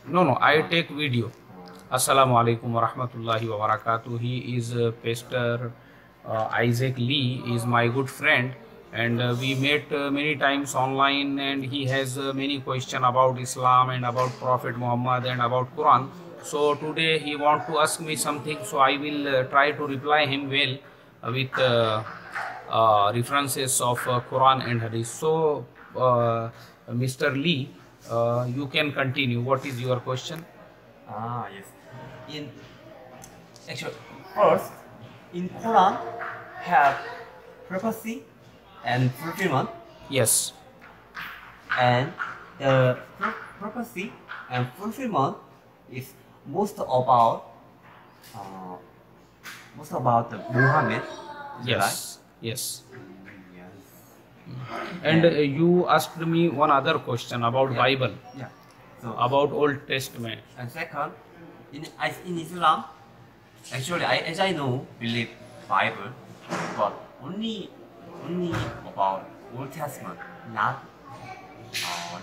No, no, I take video. Assalamu alaikum wa rahmatullahi wa barakatuh. He is Pastor Isaac Lee is my good friend, and we met many times online, and he has many questions about Islam and about Prophet Muhammad and about Quran. So today he want to ask me something, so I will try to reply him well with references of Quran and Hadith. So Mr. Lee, you can continue. What is your question? Yes. In actually, first, in Quran, have prophecy and fulfillment, Yes. and the prophecy and fulfillment is uh, most about the Muhammad. Is that right? Yes. Yes. Yes. And you asked me one other question about Bible, Yeah. So about Old Testament. and second, in Islam, actually, as I know, believe Bible, but only about Old Testament, not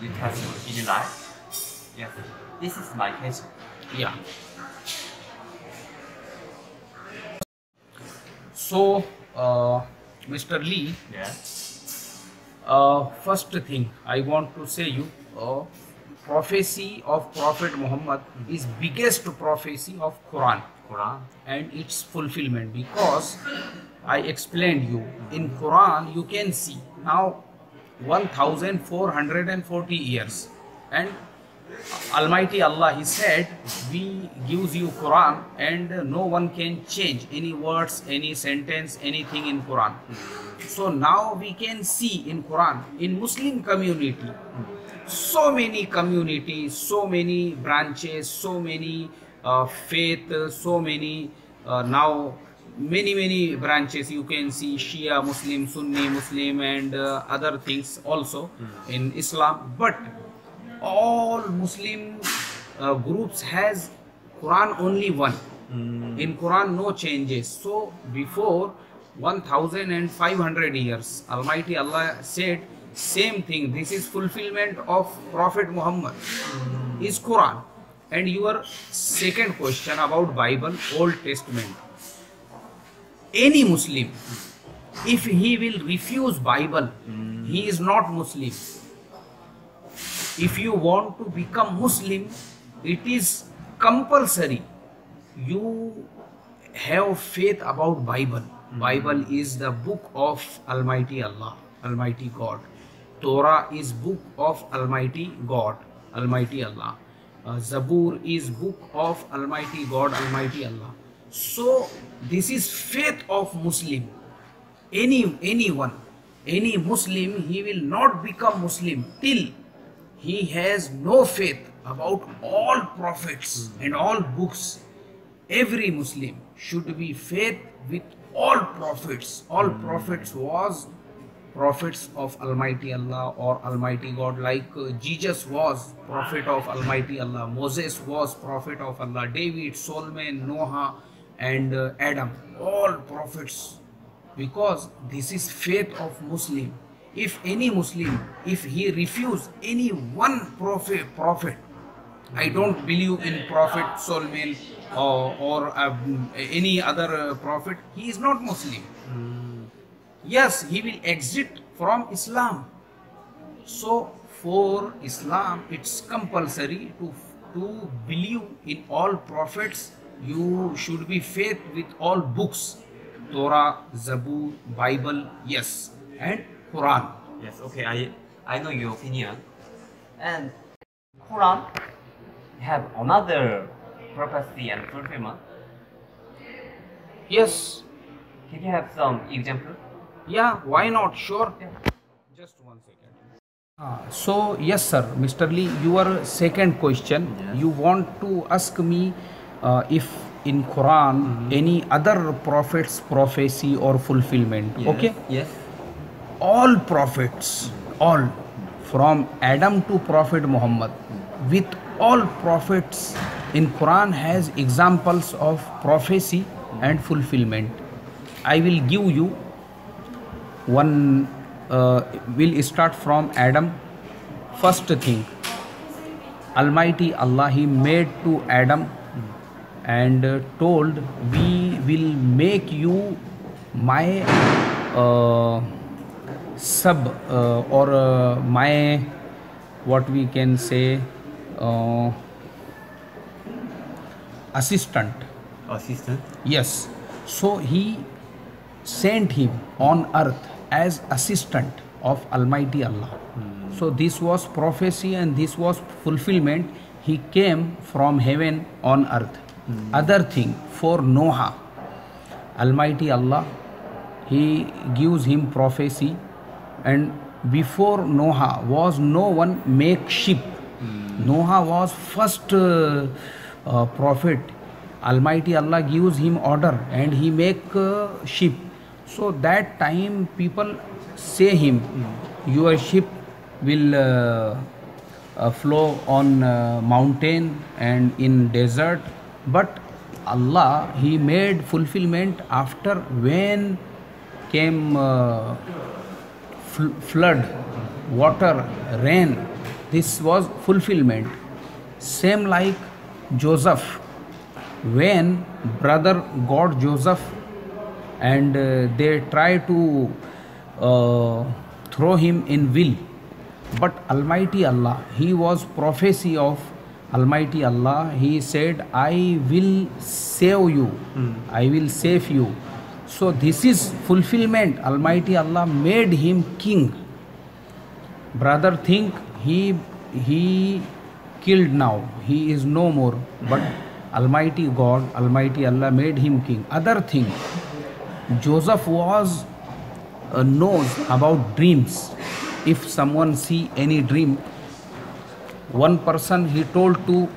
New Testament. Is it right? Yes. This is my question. Yeah. So, Mr. Lee, Yes. first thing I want to say you, prophecy of Prophet Muhammad is biggest prophecy of Quran Quran. and its fulfillment, because I explained you in Quran you can see now 1440 years, and Almighty Allah, He said, we gives you Quran and no one can change any words, any sentence, anything in Quran. So now we can see in Quran, in Muslim community, so many communities, so many branches, so many faith, so many now many branches you can see, Shia Muslim, Sunni Muslim, and other things also in Islam. But all Muslim groups has Quran only one. In Quran no changes. So before 1500 years Almighty Allah said same thing. This is fulfillment of Prophet Muhammad is Quran. And your second question about Bible, Old Testament, any Muslim, if he will refuse Bible, he is not Muslim. If you want to become Muslim, it is compulsory you have faith about Bible. Bible is the book of Almighty Allah, Almighty God. Torah is book of Almighty God, Almighty Allah. Zabur is book of Almighty God, Almighty Allah. So this is faith of Muslim. Anyone, any Muslim, he will not become Muslim till he has no faith about all prophets and all books. Every Muslim should be faith with all prophets. All prophets was prophets of Almighty Allah or Almighty God, like Jesus was prophet of Almighty Allah, Moses was prophet of Allah, David, Solomon, Noah, and Adam, all prophets, because this is faith of Muslim. If any Muslim, if he refuse any one prophet, I don't believe in Prophet Solomon or any other prophet, he is not Muslim. Yes, he will exit from Islam. So for Islam, it's compulsory to believe in all prophets. You should be faith with all books, Torah, Zabur, Bible, yes, and Quran. Yes. Okay. I know your opinion. And Quran have another prophecy and fulfillment. Yes, Can you have some example? yeah, why not? Sure. Just 1 second. So yes, sir, Mr. Lee, your second question, Yes. you want to ask me if in Quran any other prophet's prophecy or fulfillment. Okay, Yes. all prophets, all from Adam to Prophet Muhammad, with all prophets in Quran has examples of prophecy and fulfillment. I will give you one. We'll start from Adam. First thing, Almighty Allah, He made to Adam and told, we will make you my sub or my, what we can say, assistant. Assistant. Yes. So he sent him on earth as assistant of Almighty Allah. So this was prophecy and this was fulfillment. He came from heaven on earth. Other thing, for Noah, Almighty Allah, He gives him prophecy, and before Noah was no one make ship. Noah was first prophet. Almighty Allah gives him order and he make ship. So that time people say him, your ship will flow on mountain and in desert. But Allah, He made fulfillment after when came flood, water, rain. This was fulfillment. Same like Joseph. When brother got Joseph and they try to throw him in will, but Almighty Allah, He was prophecy of Almighty Allah. He said, I will save you, I will save you. So this is fulfillment. Almighty Allah made him king. Brother think he killed now, he is no more, but Almighty God, Almighty Allah made him king. Other thing, Joseph was knows about dreams. If someone see any dream, one person he told to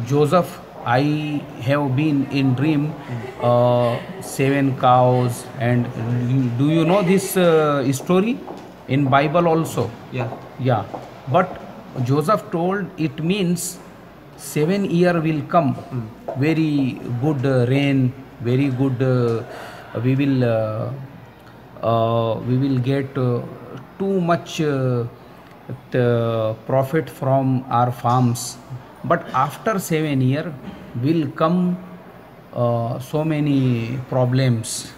Joseph, I have been in dream 7 cows, and do you know this story in Bible also? Yeah, but Joseph told it means 7 year will come, very good rain, very good we will get too much the profit from our farms. But after 7 year will come so many problems,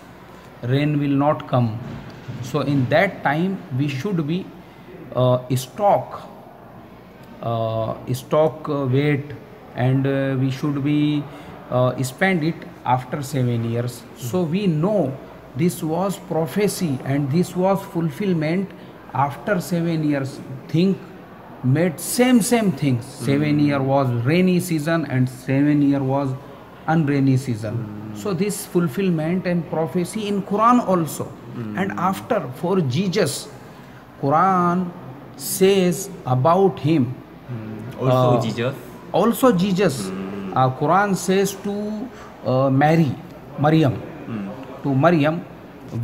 rain will not come. So in that time we should be stock weight, and we should be spend it after 7 years. So we know this was prophecy and this was fulfillment. After 7 years, think made same things. 7 year was rainy season and 7 year was unrainy season. So this fulfillment and prophecy in Quran also. And after, for Jesus, Quran says about him. Also Jesus. Also Jesus. Quran says to Maryam, to Maryam,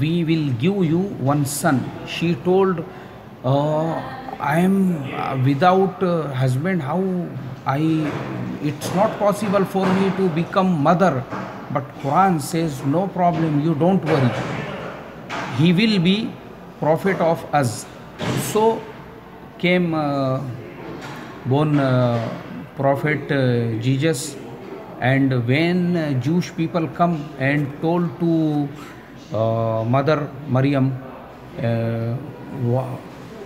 we will give you one son. She told, I am without husband, how it's not possible for me to become mother. But Quran says, no problem, you don't worry, he will be prophet of us. So came born prophet Jesus. And when Jewish people come and told to mother Maryam,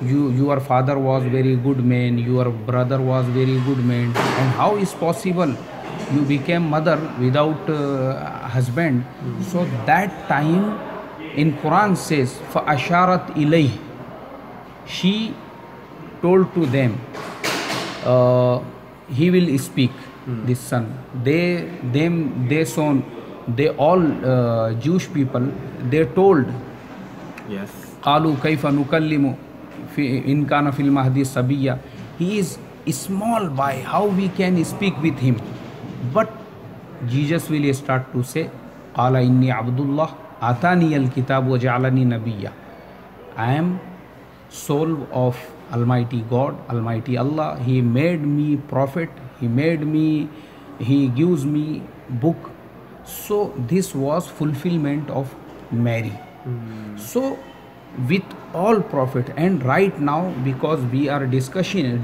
your father was very good man, your brother was very good man, and how is possible you became mother without husband? So that time in Quran says, فَأَشَارَتْ إِلَيْهِ, she told to them, he will speak, this son. They all Jewish people, they told, Yes. قالوا كيف نكلم إن كان في المهدي صبيا. He is a small boy, how we can speak with him? But Jesus will start to say, قال إني عبد الله آتاني الكتاب وجعلني نبيا. I am soul of Almighty God, Almighty Allah. He made me prophet, He gives me book. So this was fulfillment of Mary. So with all prophet. And right now, because we are discussing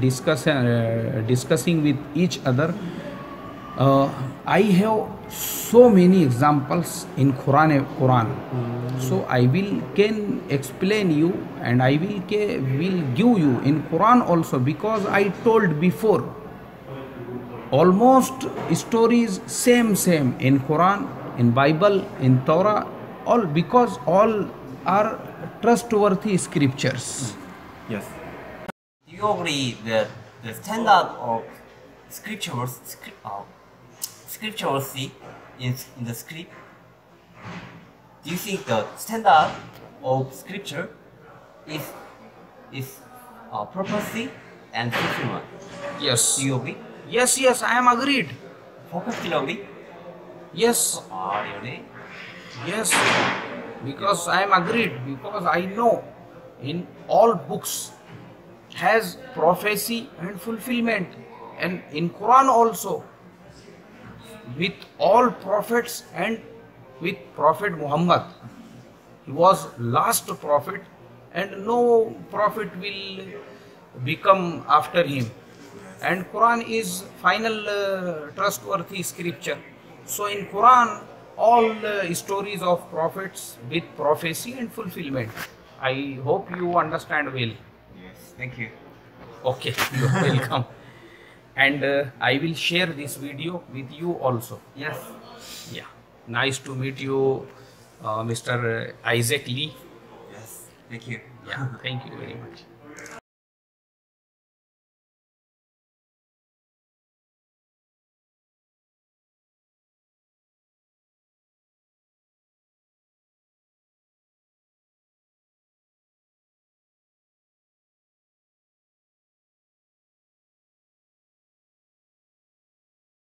with each other, I have so many examples in Quran. So I can explain you, and I will give you in Quran also, because I told before almost stories same in Quran, in Bible, in Torah, all, because all are trustworthy scriptures. Yes. Do you agree that the standard of scripturacy in the script? Do you think the standard of scripture is prophecy and fulfillment? Yes. Do you agree? Yes, I am agreed. Focus still agree? Yes, Really? yes, because I am agreed, because I know in all books has prophecy and fulfillment, and in Quran also, with all prophets and with Prophet Muhammad. He was last prophet, and no prophet will become after him. And Quran is final trustworthy scripture. So in Quran, all stories of prophets with prophecy and fulfillment. I hope you understand well. Yes. Thank you. Okay, you're welcome. And I will share this video with you also. Yes. Yeah, nice to meet you, Mr. Isaac Lee. Yes. Thank you. Yeah, thank you very much.